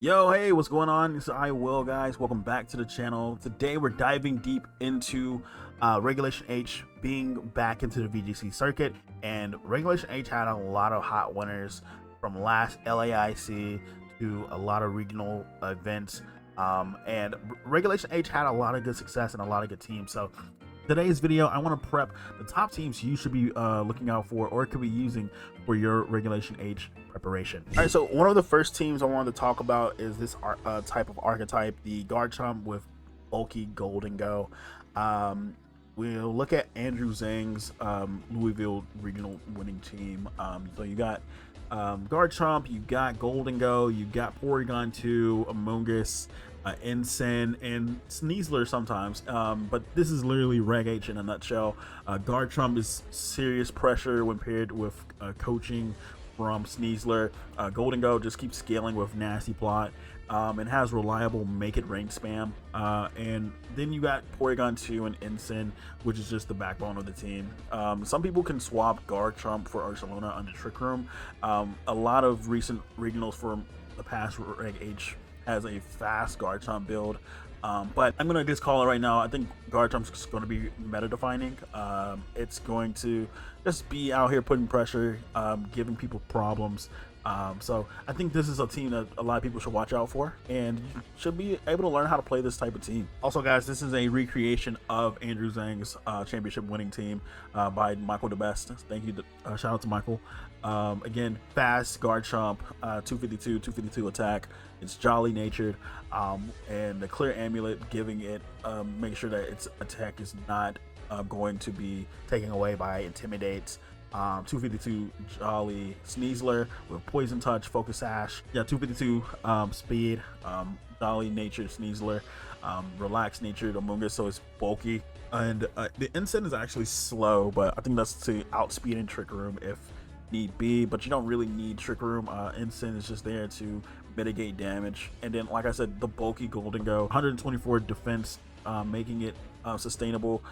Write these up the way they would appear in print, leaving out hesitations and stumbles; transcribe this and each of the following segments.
Yo, hey, what's going on? It's I Will, guys. Welcome back to the channel. Today we're diving deep into Regulation H being back into the VGC circuit, and Regulation H had a lot of hot winners from last LAIC to a lot of regional events, and Regulation H had a lot of good success and a lot of good teams. So today's video, I want to prep the top teams you should be looking out for or could be using for your Regulation H preparation. All right, so one of the first teams I wanted to talk about is this type of archetype, the Garchomp with bulky Gholdengo. We'll look at Andrew Zhang's Louisville regional winning team. So you got Garchomp, you got Gholdengo, you got Porygon 2, Among Us, Ensign, and Sneasler sometimes, but this is literally Reg H in a nutshell. Garchomp is serious pressure when paired with coaching from Sneasler. Gholdengo just keeps scaling with nasty plot, and has reliable make it rain spam, and then you got Porygon 2 and Ensign, which is just the backbone of the team. Some people can swap Garchomp for Archaludon under Trick Room. A lot of recent regionals from the past Reg H has a fast Garchomp build, but I'm gonna just call it right now. I think Garchomp's going to be meta defining. It's going to just be out here putting pressure, giving people problems. So I think this is a team that a lot of people should watch out for, and you should be able to learn how to play this type of team. Also, guys, this is a recreation of Andrew Zhang's championship winning team by Michael the Best. Thank you. Shout out to Michael. Again, fast Garchomp, 252 attack. It's jolly natured, and the clear amulet giving it, make sure that its attack is not going to be taken away by Intimidate. 252 jolly Sneasler with poison touch, focus sash. Yeah, 252 speed, jolly natured Sneasler, relaxed natured Among Us, so it's bulky. And the Ensign is actually slow, but I think that's to outspeed in Trick Room if need be, but you don't really need Trick Room. Ensign is just there to mitigate damage. And then, like I said, the bulky Gholdengo, 124 defense, making it sustainable.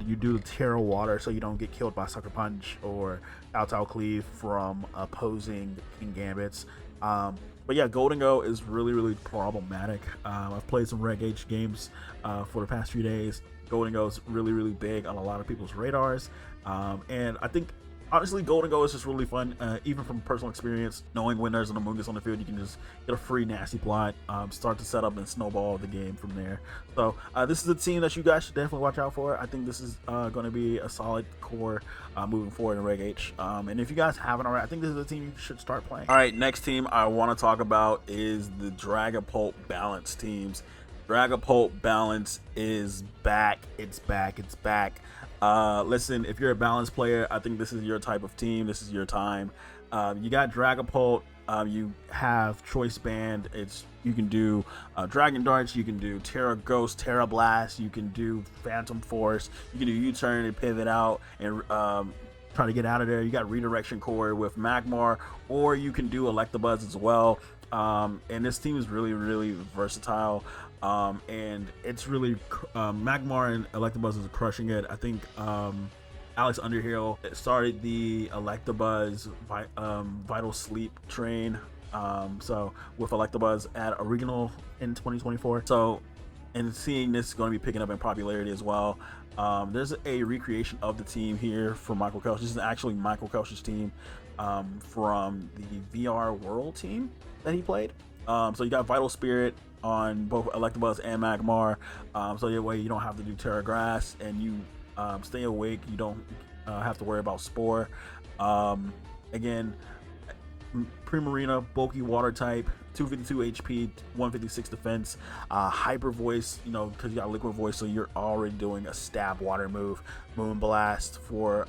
You do Terra Water so you don't get killed by Sucker Punch or Kowtow Cleave from opposing King Gambits. But yeah, Gholdengo is really problematic. I've played some Reg H games for the past few days. Gholdengo is really big on a lot of people's radars, and I think honestly, Gholdengo is just really fun, even from personal experience. Knowing when there's an Among Us on the field, you can just get a free nasty plot, start to set up and snowball the game from there. So this is a team that you guys should definitely watch out for. I think this is going to be a solid core moving forward in Reg H. And if you guys haven't already, I think this is a team you should start playing. All right, next team I want to talk about is the Dragapult Balance teams. Dragapult Balance is back. It's back. Listen, if you're a balance player, I think this is your type of team. This is your time. You got Dragapult. You have Choice Band. You can do Dragon Darts. You can do Terra Ghost, Terra Blast. You can do Phantom Force. You can do U-turn and pivot out and try to get out of there. You got Redirection Core with Magmar, or you can do Electabuzz as well. And this team is really versatile. And it's really Magmar and Electabuzz is crushing it. I think Alex Underhill started the Electabuzz Vital Sleep train, so with Electabuzz at a regional in 2024. So, and seeing this is going to be picking up in popularity as well. There's a recreation of the team here for Michael Kelch. This is actually Michael Kelch's team from the VR World team that he played. So you got Vital Spirit on both Electabuzz and Magmar, so that way you don't have to do Terra Grass, and you stay awake. You don't have to worry about Spore. Again, Primarina, bulky water type, 252 HP, 156 defense, hyper voice, you know, because you got liquid voice, so you're already doing a stab water move. Moon Blast for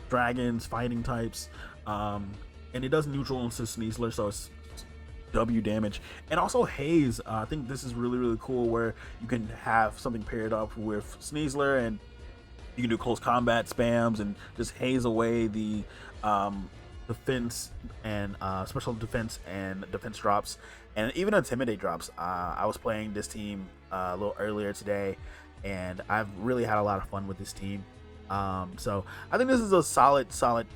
dragons, fighting types, and it does neutral into Sneasler, so it's W damage. And also Haze. I think this is really cool, where you can have something paired up with Sneasler and you can do close combat spams and just haze away the defense and special defense and defense drops, and even Intimidate drops. I was playing this team a little earlier today, and I've really had a lot of fun with this team. So I think this is a solid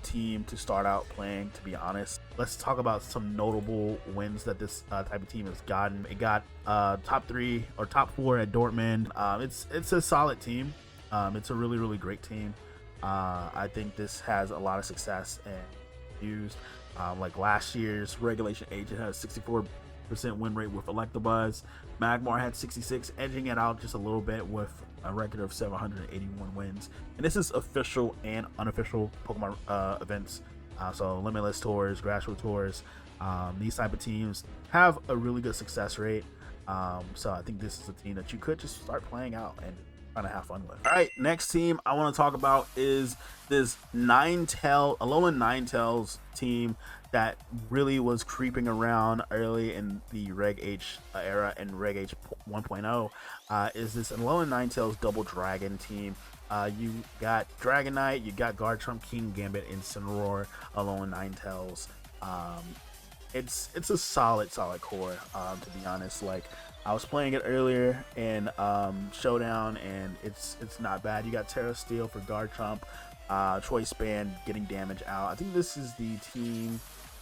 team to start out playing, to be honest. Let's talk about some notable wins that this type of team has gotten. It got top 3 or top 4 at Dortmund. It's a solid team. It's a really great team. I think this has a lot of success and used. Like last year's Regulation H, it had a 64% win rate with Electabuzz. Magmar had 66, edging it out just a little bit with a record of 781 wins. And this is official and unofficial Pokemon events. So Limitless Tours, Grassroots Tours, these type of teams have a really good success rate. So I think this is a team that you could just start playing out and kind of have fun with. All right, next team I want to talk about is this Alolan Ninetales team that really was creeping around early in the Reg H era and Reg H 1.0. Is this Alolan Ninetales Double Dragon team. You got Dragonite, you got Garchomp, King Gambit, Incineroar, Alolan Ninetales. It's a solid core, to be honest. Like, I was playing it earlier in Showdown, and it's not bad. You got Terra Steel for Garchomp, Choice Band getting damage out. I think this is the team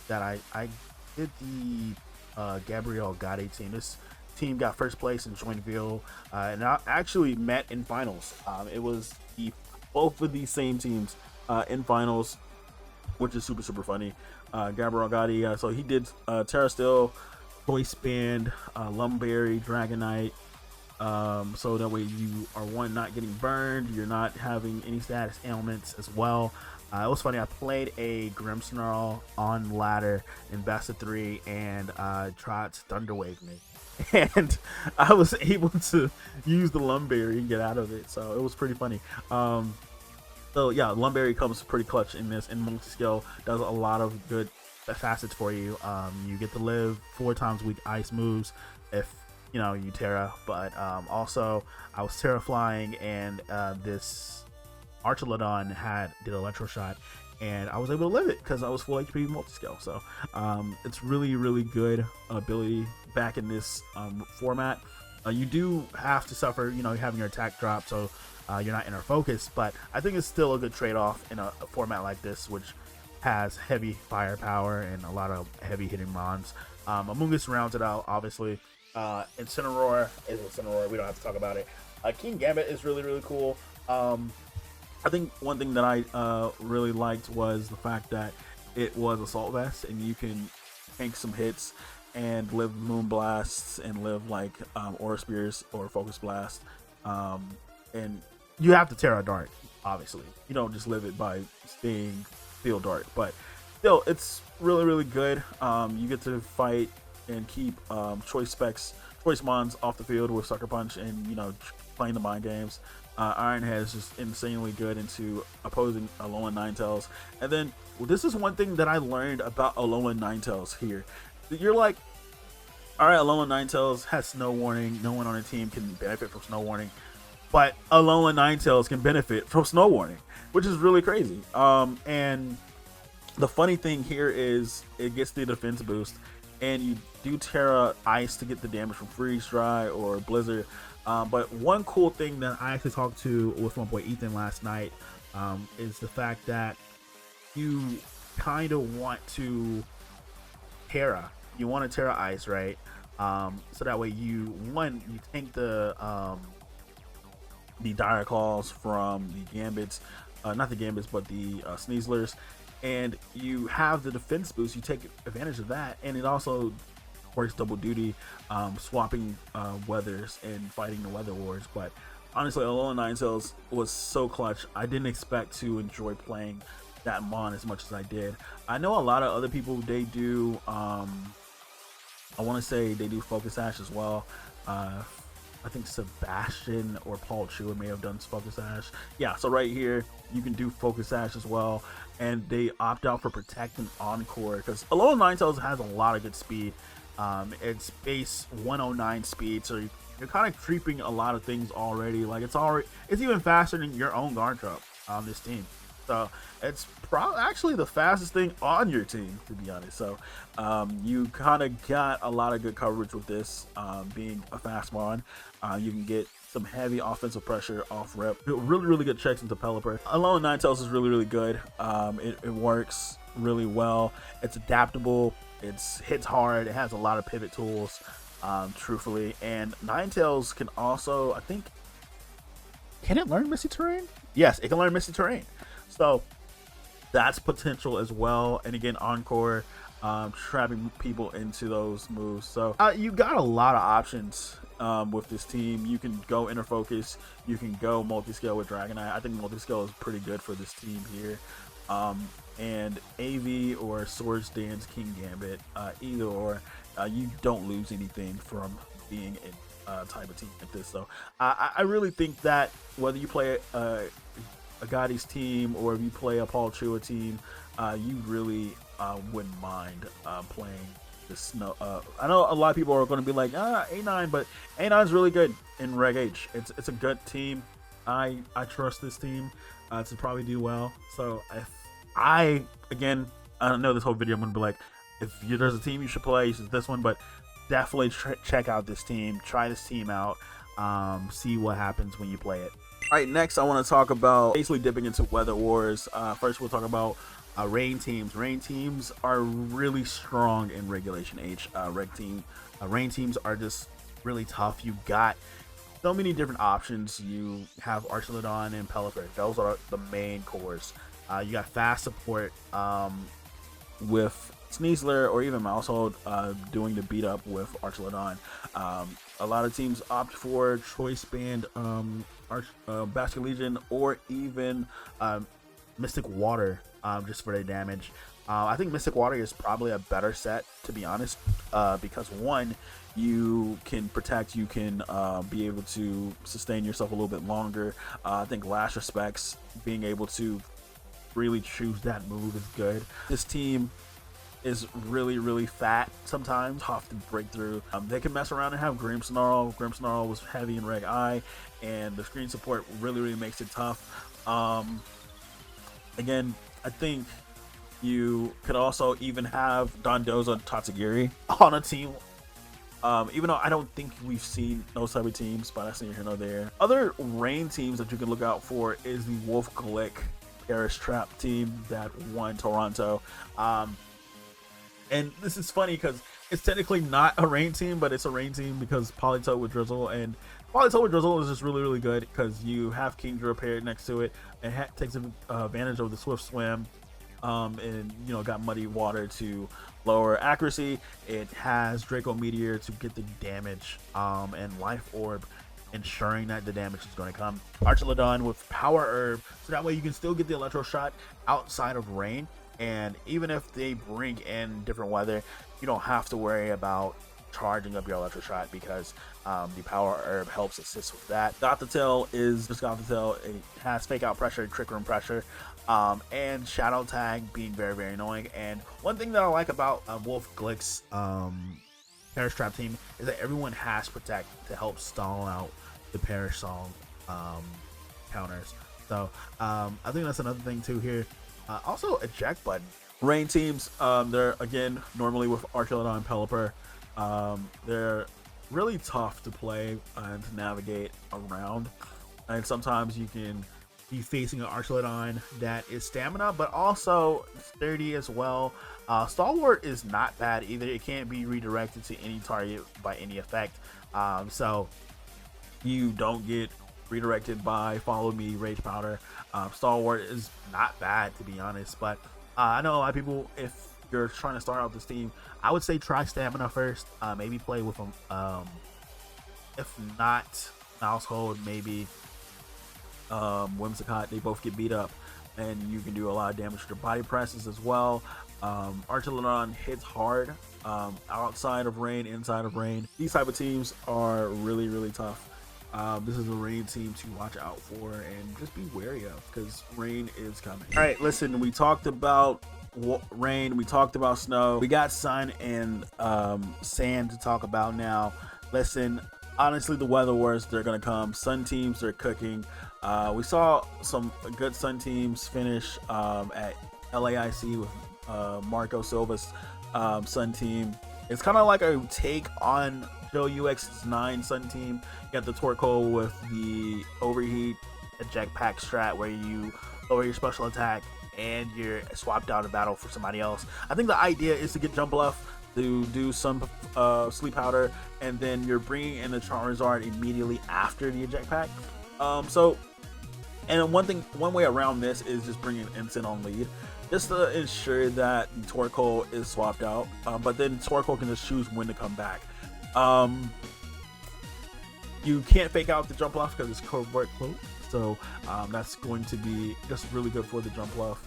that I did the Gabriel Gade team. This team got first place in Joinville, and I actually met in finals. It was both of these same teams in finals, which is super funny. Gabriel Gade, so he did Terra Steel, Choice Band, Lumberry, Dragonite, so that way you are not getting burned, you're not having any status ailments as well. It was funny, I played a Grimmsnarl on ladder in best of 3 and tried to Thunder Wave me, and I was able to use the Lumberry and get out of it, so it was pretty funny. So yeah, Lumberry comes pretty clutch in this, and Multi-Scale does a lot of good facets for you. You get to live 4 times weak ice moves if you Terra, but also I was Terra flying, and this Archaludon did Electro Shot, and I was able to live it because I was full HP Multi-Scale. So it's really good ability back in this format. You do have to suffer, having your attack drop, so you're not inner focus, but I think it's still a good trade-off in a format like this, which has heavy firepower and a lot of heavy hitting mons. Amoonguss rounds it out, obviously. Incineroar is Incineroar, we don't have to talk about it. King Gambit is really cool. I think one thing that I really liked was the fact that it was Assault Vest, and you can tank some hits and live Moon Blasts and live like Aura Spears or Focus Blast. And you have to Terra Dark, obviously. You don't just live it by staying Field Dark, but still, it's really good. You get to fight and keep choice mons off the field with Sucker Punch and playing the mind games. Iron Head is just insanely good into opposing Alolan Ninetales. And then this is one thing that I learned about Alolan Ninetales here. You're like, all right, Alolan Ninetales has Snow Warning. No one on the team can benefit from Snow Warning, but Alolan Ninetales can benefit from Snow Warning, which is really crazy. And the funny thing here is it gets the defense boost, and you do Terra Ice to get the damage from Freeze Dry or Blizzard. But one cool thing that I actually talked to with my boy Ethan last night is the fact that you kind of want to Terra. You want to Terra Ice, right? So that way you tank the Dire Claws from the Gambits, not the Gambits, but the Sneaslers, and you have the defense boost. You take advantage of that, and it also works double duty, swapping weathers and fighting the weather wars. But honestly, Alolan Ninetales was so clutch. I didn't expect to enjoy playing that mon as much as I did. I know a lot of other people, they do I want to say they do Focus Sash as well. I think Sebastian or Paul Chewer may have done Focus Sash. Yeah, so right here you can do Focus Sash as well, and they opt out for Protect and Encore because Alolan Ninetales has a lot of good speed. It's base 109 speed, so you're kind of creeping a lot of things already. Like it's even faster than your own Garchomp on this team. So it's actually the fastest thing on your team, to be honest. So you kind of got a lot of good coverage with this being a fast mon. You can get some heavy offensive pressure off rip. Really good checks into Pelipper. Alolan Ninetales is really good. It works really well. It's adaptable. It hits hard. It has a lot of pivot tools, truthfully. And Ninetales can also, I think, can it learn Misty Terrain? Yes, it can learn Misty Terrain. So that's potential as well. And again, Encore, trapping people into those moves. So you got a lot of options with this team. You can go Inner Focus. You can go multi-scale with Dragonite. I think multi-scale is pretty good for this team here. And AV or Swords Dance, King Gambit, either or, you don't lose anything from being in type of team like this. So I really think that whether you play a Gotti's team or if you play a Paul Chua team, you really wouldn't mind playing the Snow. I know a lot of people are going to be like, A9, but A9 is really good in Reg H. It's a good team. I trust this team to probably do well. So I don't know, this whole video I'm going to be like, if there's a team you should play, it's this one, but definitely check out this team. Try this team out. See what happens when you play it. All right, next I want to talk about basically dipping into Weather Wars. First, we'll talk about Rain teams. Rain teams are really strong in Regulation H. Rain teams are just really tough. You got so many different options. You have Archaludon and Pelipper. Those are the main cores. You got fast support with Sneasler or even Mousehold doing the beat up with Archaludon. A lot of teams opt for Choice Band, Basket Legion, or even Mystic Water just for their damage. I think Mystic Water is probably a better set, to be honest, because one, you can protect, you can be able to sustain yourself a little bit longer. I think Last Respects, being able to really choose that move is good. This team is really fat sometimes, tough to break through. They can mess around and have Grimmsnarl. Grimmsnarl was heavy in Reg I, and the screen support really makes it tough. Again, I think you could also even have Dondozo Tatsugiri on a team. Even though I don't think we've seen those type of teams, but that's neither here nor there. Other Rain teams that you can look out for is the Wolf Glick Parish Trap team that won Toronto. And this is funny because it's technically not a Rain team, but it's a Rain team because Politoed with Drizzle, and Politoed with Drizzle is just really good because you have Kingdra paired next to it, and takes advantage of the Swift Swim, and got Muddy Water to lower accuracy. It has Draco Meteor to get the damage, and Life Orb, ensuring that the damage is going to come. Archaludon with Power Herb, so that way you can still get the Electro Shot outside of Rain. And even if they bring in different weather, you don't have to worry about charging up your Electro Shot because the Power Herb helps assist with that. Gothitelle is just Gothitelle. It has Fake Out Pressure, Trick Room Pressure, and Shadow Tag being very annoying. And one thing that I like about Wolf Glick's Parish Trap team is that everyone has Protect to help stall out the Parish Song counters. So I think that's another thing too here. Also, eject button. Rain teams, they're again normally with Archaludon and Pelipper. They're really tough to play and to navigate around, and sometimes you can be facing an Archaludon that is stamina but also sturdy as well. Stalwart is not bad either. It can't be redirected to any target by any effect, so you don't get redirected by Follow Me, Rage Powder. Stalwart is not bad, to be honest, but I know a lot of people, if you're trying to start out this team, I would say try Stamina first. Maybe play with them. If not Mousehold, maybe Whimsicott. They both get beat up, and you can do a lot of damage to their body presses as well. Archaludon hits hard outside of Rain, inside of Rain. These type of teams are really tough. This is a Rain team to watch out for and just be wary of, because Rain is coming. All right, listen, we talked about Rain, we talked about Snow, we got Sun and Sand to talk about now. Listen, honestly, the Weather Wars, they're gonna come. Sun teams, they're cooking. We saw some good Sun teams finish at LAIC with Marco Silva's Sun team. It's kind of like a take on Joe UX's 9 Sun team. You got the Torkoal with the overheat eject pack strat where you lower your special attack and you're swapped out of battle for somebody else. I think the idea is to get jump bluff, to do some sleep powder, and then you're bringing in the Charizard immediately after the eject pack. And one way around this is just bringing Ensign on lead, just to ensure that Torkoal is swapped out. But then Torkoal can just choose when to come back. You can't fake out the jump bluff because it's covert cloak, so that's going to be just really good for the jump bluff.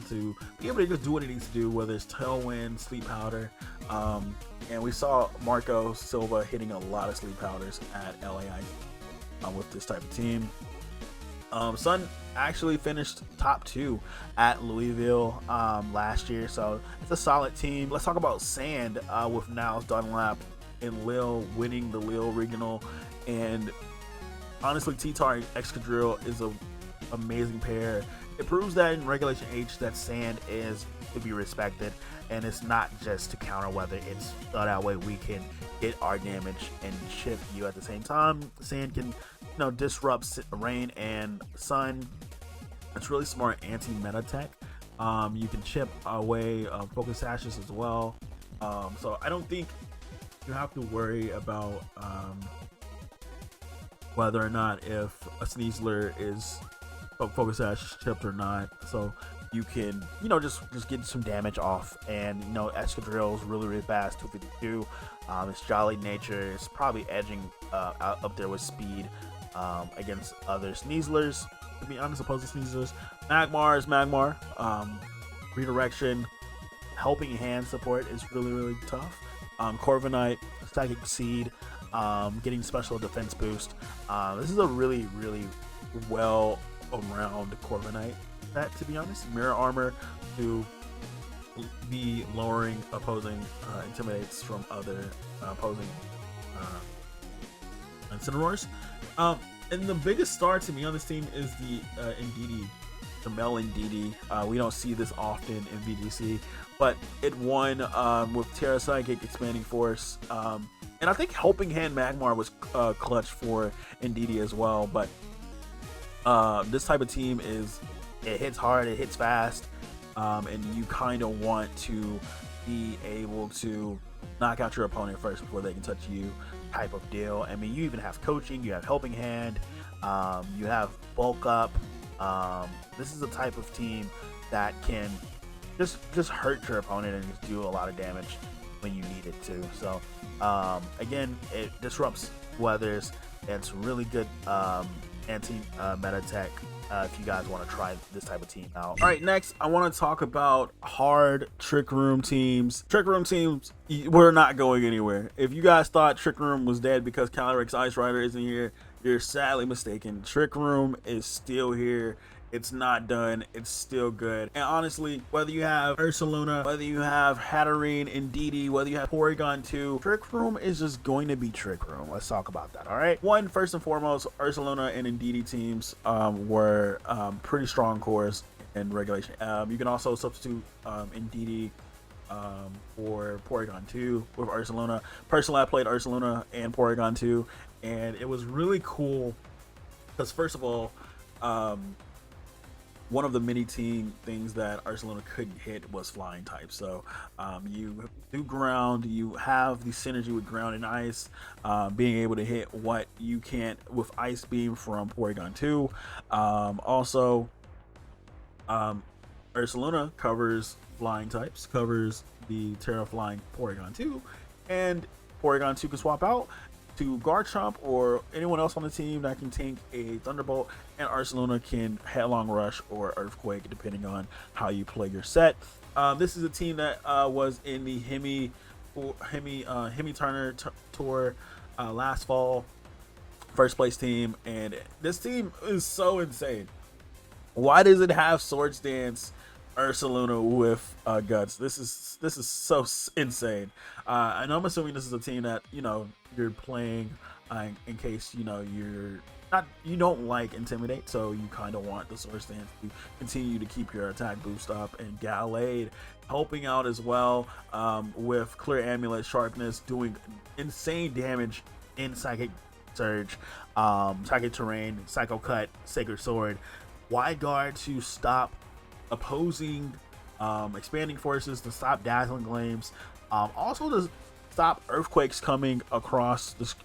To be able to just do what it needs to do, whether it's Tailwind, Sleep Powder, and we saw Marco Silva hitting a lot of Sleep Powders at LAI with this type of team. Sun actually finished top 2 at Louisville last year, so it's a solid team. Let's talk about Sand with Niles Dunlap and Lil winning the Lil Regional, and honestly, T-Tar and Excadrill is an amazing pair. It proves that in Regulation H that Sand is to be respected, and it's not just to counter weather. It's so that way we can get our damage and chip you at the same time. Sand can, disrupt Rain and Sun. It's really smart anti-meta tech. You can chip away PokePastes as well. So I don't think you have to worry about whether or not if a Sneasler is PokePastes chipped or not. So you can, just get some damage off. And Excadrill is really fast, 252. Its jolly nature is probably edging up there with speed against other Sneaslers. To be honest, opposed to Sneaslers, Magmar is Magmar. Redirection, helping hand support is really tough. Corviknight, Psychic Seed, getting special defense boost. This is a really well around Corviknight set, to be honest. Mirror Armor to be lowering opposing intimidates from other opposing Incineroars. And the biggest star to me on this team is the Indeedee, the Mel Indeedee. We don't see this often in VGC, but it won with Terra Psychic, Expanding Force, and I think Helping Hand Magmar was clutch for Indeedee as well. But this type of team it hits hard, it hits fast, and you kind of want to be able to knock out your opponent first before they can touch you, type of deal. I mean, you even have coaching, you have Helping Hand, you have bulk up. This is the type of team that can just hurt your opponent and just do a lot of damage when you need it to. So again, it disrupts weathers. It's really good anti-meta tech if you guys want to try this type of team out. All right, next I want to talk about hard Trick Room teams. Trick Room teams, we're not going anywhere. If you guys thought Trick Room was dead because Calyrex Ice Rider isn't here, you're sadly mistaken. Trick Room is still here. It's not done. It's still good. And honestly, whether you have Ursaluna, whether you have Hatterene, Indeedee, whether you have Porygon 2, Trick Room is just going to be Trick Room. Let's talk about that, all right? First and foremost, Ursaluna and Indeedee teams were pretty strong cores in regulation. You can also substitute Indeedee for Porygon 2 with Ursaluna. Personally, I played Ursaluna and Porygon 2, and it was really cool because, first of all, one of the mini team things that Archaludon couldn't hit was flying type. So you do ground, you have the synergy with ground and ice, being able to hit what you can't with Ice Beam from Porygon 2. Also, Ursaluna covers flying types, covers the Terra Flying Porygon 2, and Porygon 2 can swap out to Garchomp or anyone else on the team that can tank a Thunderbolt, and Archaludon can Headlong Rush or Earthquake depending on how you play your set. This is a team that was in the Hemi Turner Tour last fall, first place team, and this team is so insane. Why does it have Swords Dance Ursaluna with Guts? This is so insane. And I'm assuming this is a team that you're playing in case you're not, you don't like Intimidate, so you kind of want the Sword Stance to continue to keep your attack boost up, and Gallade helping out as well, with Clear Amulet, Sharpness, doing insane damage in Psychic Surge, Psychic Terrain, Psycho Cut, Sacred Sword, Wide Guard to stop opposing expanding forces, to stop Dazzling Gleams, also to stop earthquakes coming across this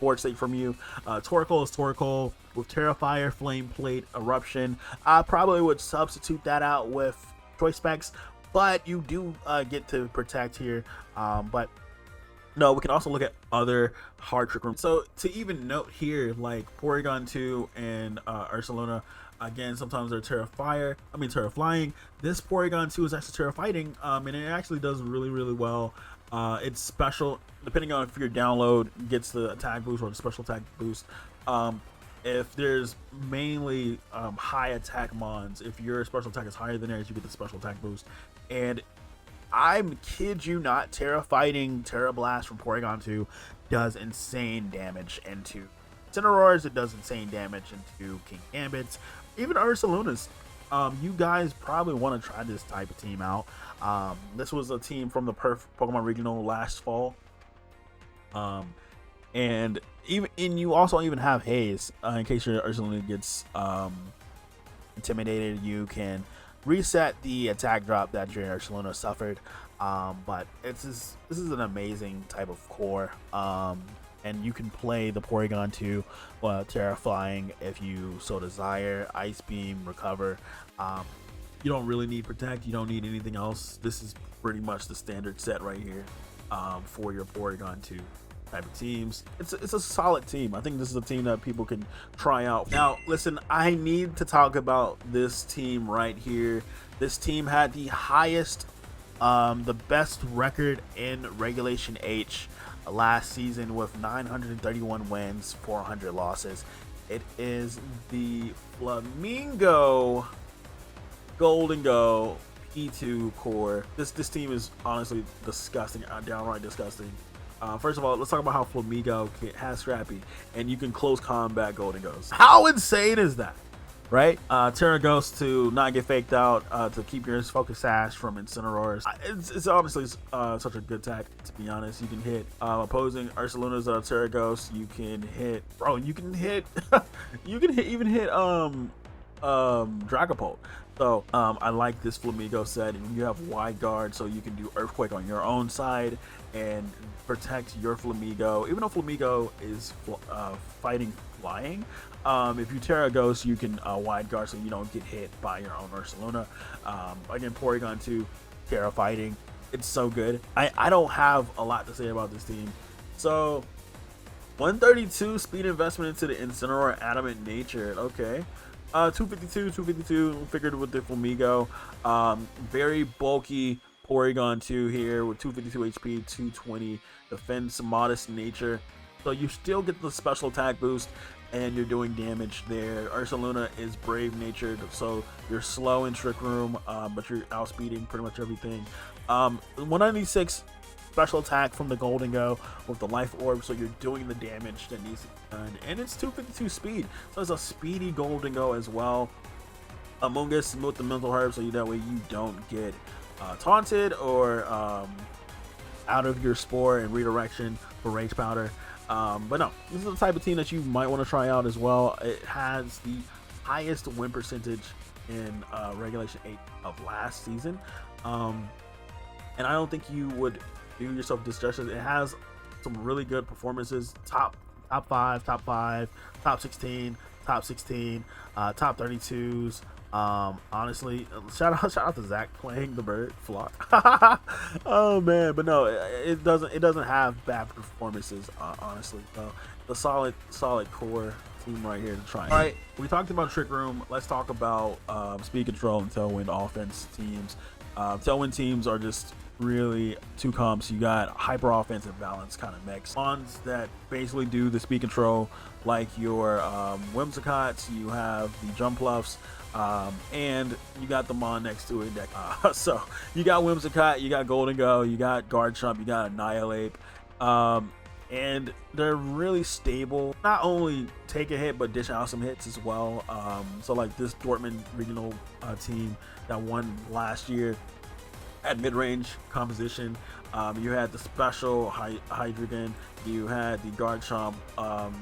board state from you. Torkoal is Torkoal with Terrifier, Flame Plate, Eruption. I probably would substitute that out with Choice Specs, but you do get to protect here. But no, we can also look at other hard trick rooms. So to even note here, like Porygon 2 and Archaludon, again, sometimes they're Terraflying. This Porygon 2 is actually Terra Fighting, and it actually does really, really well. It's special, depending on if your download gets the attack boost or the special attack boost. If there's mainly high attack mons, if your special attack is higher than theirs, you get the special attack boost. And I'm kid you not, Terra Fighting, Terra Blast from Porygon 2 does insane damage into Incineroars. It does insane damage into King Gambits, even Ursaluna's. You guys probably want to try this type of team out. This was a team from the Pokemon Regional last fall, and you also even have Haze in case your Ursaluna gets intimidated. You can reset the attack drop that your Archaludon suffered, but this is an amazing type of core, and you can play the Porygon 2 Terra Flying if you so desire. Ice Beam, Recover. You don't really need Protect, you don't need anything else. This is pretty much the standard set right here for your Porygon 2 type of teams. It's a solid team. I think this is a team that people can try out. Now listen, I need to talk about this team right here. This team had the highest, the best record in Regulation H last season with 931 wins, 400 losses. It is the Flamigo Gholdengo P2 core. This team is honestly disgusting, downright disgusting. First of all, let's talk about how Flamigo has Scrappy, and you can close combat Gholdengos. How insane is that, right? Terra Ghost to not get faked out, to keep your Focus Sash from Incineroars. It's honestly such a good tech, to be honest. You can hit opposing Ursaluna's Terra Ghost. You can hit, bro. You can hit, even hit Dragapult. So I like this Flamigo set, and you have Wide Guard, so you can do Earthquake on your own side and protect your Flamigo. Even though Flamigo is fighting flying, if you Terra Ghost, you can Wide Guard so you don't get hit by your own Ursaluna. Again, Porygon 2, Terra Fighting. It's so good. I don't have a lot to say about this team. So 132 speed investment into the Incineroar Adamant Nature. Okay. 252 figured with the Flamigo. Very bulky Porygon 2 here with 252 HP, 220 defense, modest nature. So you still get the special attack boost and you're doing damage there. Ursaluna is brave natured, so you're slow in Trick Room, but you're outspeeding pretty much everything. 196 special attack from the Gholdengo with the Life Orb, so you're doing the damage that needs to be done. And it's 252 speed, so it's a speedy Gholdengo as well. Among Us with the Mental Herb, so that way you don't get taunted or out of your Spore and redirection for Rage Powder. But no, this is the type of team that you might want to try out as well. It has the highest win percentage in Regulation 8 of last season, and I don't think you would do yourself disjustice. It has some really good performances, top 5, top 16, top 16, top 32s. Honestly, shout out to Zach playing the bird flock. Oh man, but no, it doesn't have bad performances, honestly. So the solid core team right here to try. All right, we talked about Trick Room. Let's talk about Speed Control and Tailwind offense teams. Tailwind teams are just really two comps. You got hyper offensive balance kind of mix ones that basically do the speed control, like your Whimsicots. You have the Jumpluffs, and you got the Mon next to it. So you got Whimsicott, you got Gholdengo, you got Garchomp, you got Annihilate. and they're really stable. Not only take a hit, but dish out some hits as well. So like this Dortmund regional team that won last year at mid-range composition, you had the special Hydreigon, you had the Garchomp,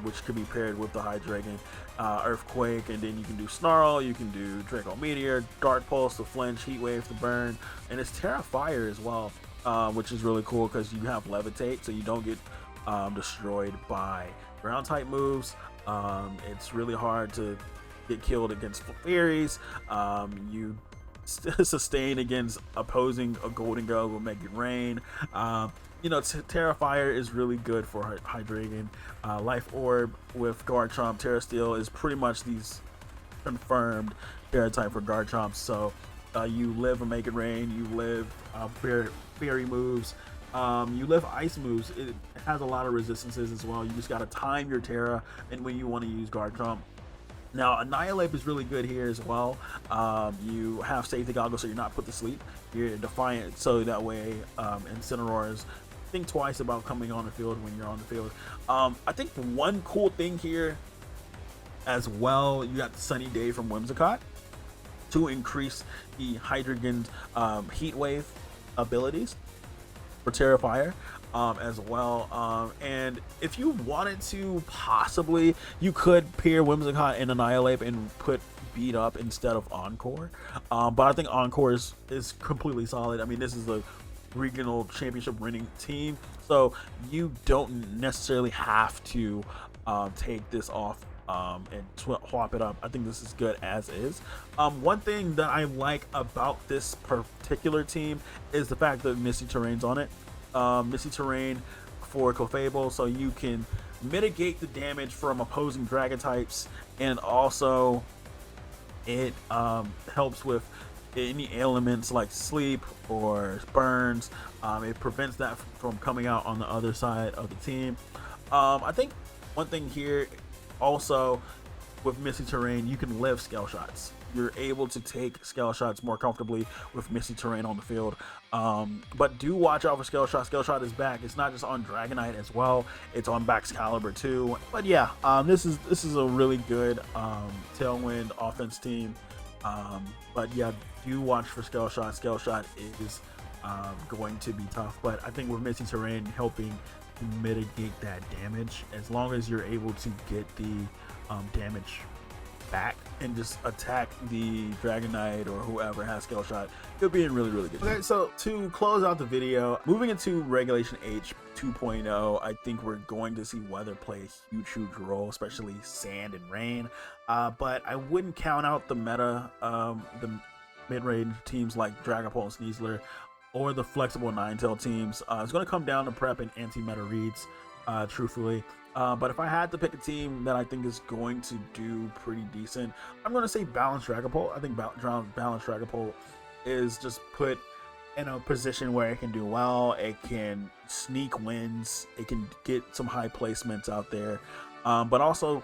which could be paired with the Hydreigon, Earthquake, and then you can do Snarl, you can do Draco Meteor, Dark Pulse to flinch, Heat Wave to burn, and it's Terra Fire as well, which is really cool because you have Levitate, so you don't get destroyed by ground type moves. It's really hard to get killed against fairies. You sustain against opposing a Gholdengo will make it rain. You know, Terra Fire is really good for Hydreigon. Life Orb with Garchomp, Terra Steel is pretty much these confirmed Terra type for Garchomp. So you live and make it rain. You live fairy moves. You live ice moves. It has a lot of resistances as well. You just gotta time your Terra and when you want to use Garchomp. Now, Annihilate is really good here as well. You have safety goggles, so you're not put to sleep. You're Defiant, so that way Incineroars think twice about coming on the field when you're on the field. I think one cool thing here as well, you got Sunny Day from Whimsicott to increase the Hydreigon's Heat Wave abilities for Terra Fire. As well, and if you wanted to, possibly you could pair Whimsicott and Annihilate and put Beat Up instead of Encore, but I think Encore is completely solid. I mean, this is a regional championship winning team, so you don't necessarily have to take this off and swap it up. I think this is good as is. One thing that I like about this particular team is the fact that Misty Terrain's on it. Misty Terrain for Clefable, so you can mitigate the damage from opposing dragon types, and also it helps with any ailments like sleep or burns. It prevents that from coming out on the other side of the team. I think one thing here also with Misty Terrain, you can live scale shots. You're able to take scale shots more comfortably with Misty Terrain on the field. But do watch out for scale shot. Scale shot is back. It's not just on Dragonite as well. It's on Baxcalibur too. But yeah, this is a really good Tailwind offense team. But yeah, do watch for scale shot. Scale shot is going to be tough. But I think with Misty Terrain helping to mitigate that damage, as long as you're able to get the damage back and just attack the Dragonite or whoever has Scale Shot, you'll be in really good. Okay, so to close out the video, moving into Regulation H 2.0, I think we're going to see weather play a huge role, especially sand and rain. But I wouldn't count out the meta, the mid-range teams like Dragapult and Sneasler, or the flexible Ninetale teams. It's going to come down to prep and anti-meta reads, truthfully. But if I had to pick a team that I think is going to do pretty decent, I'm going to say Balanced Dragapult. I think Balanced Dragapult is just put in a position where it can do well. It can sneak wins. It can get some high placements out there. But also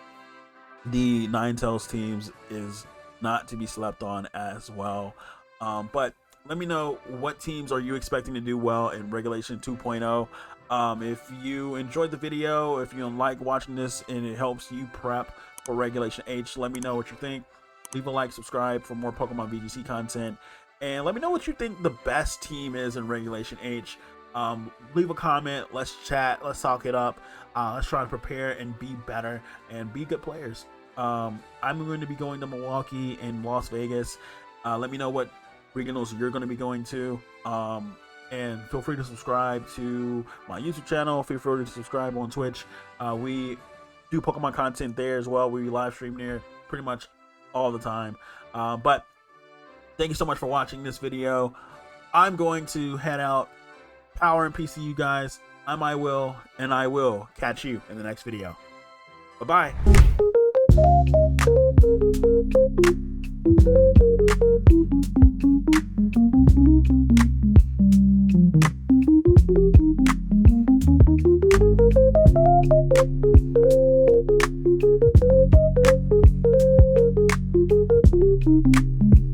the Ninetales teams is not to be slept on as well. But let me know, what teams are you expecting to do well in Regulation 2.0? If you enjoyed the video, if you like watching this and it helps you prep for Regulation H, let me know what you think. Leave a like, subscribe for more Pokemon VGC content, and let me know what you think the best team is in Regulation H. Leave a comment, let's chat, let's talk it up. Let's try to prepare and be better and be good players. I'm going to be going to Milwaukee and Las Vegas. Let me know what regionals you're going to be going to. And feel free to subscribe to my YouTube channel. Feel free to subscribe on Twitch. We do Pokemon content there as well. We live stream there pretty much all the time. But thank you so much for watching this video. I'm going to head out. Power and peace to you guys. I'm I Will, and I will catch you in the next video. Bye-bye.